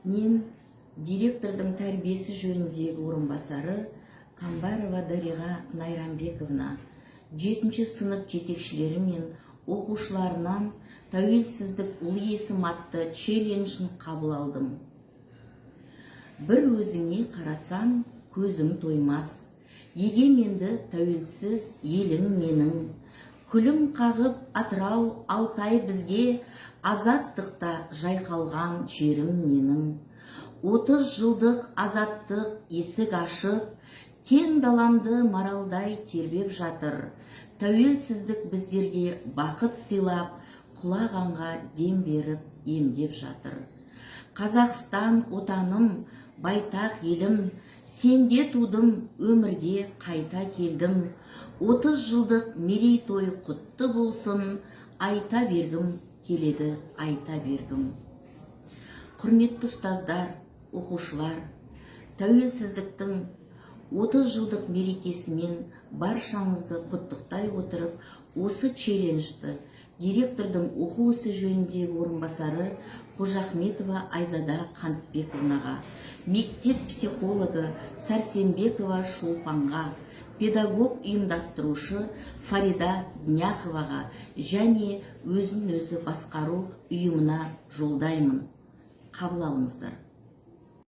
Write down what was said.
Мен директордың тәрбиесі жөніндегі орынбасары Камбарова Дариға Найрамбековна 7-ші сынып жетекшілері мен оқушыларынан тәуелсіздік ұлы есім атты челленджін қабыл алдым. Бір өзіңе қарасаң, көзің тоймас. Егеменді тәуелсіз елім менің. Күлім қағып Атырау, Алтай бізге, азаттықта жайқалған жерім менің. 30 жылдық азаттық есік ашып, кең даламды маралдай тербеп жатыр. Тәуелсіздік біздерге бақыт сыйлап, құлағанға дем беріп емдеп жатыр. Қазақстан отаным, байтақ елім, сенде тудым, өмірге қайта келдім. 30 жылдық мерейтой құтты болсын, айта бергім келеді, айта бергім. Құрметті ұстаздар, оқушылар, тәуелсіздіктің 30 жылдық мерекесімен баршаңызды құттықтай отырып, осы челленджді директордың оқу ісі жөніндегі орынбасары Қожахметова Айзада Қантбековнаға, мектеп психологы Сәрсенбекова Шолпанға, педагог ұйымдастырушы Фарида Дняховаға және өзін-өзі басқару ұйымына жолдаймын. Қабыл алыңыздар.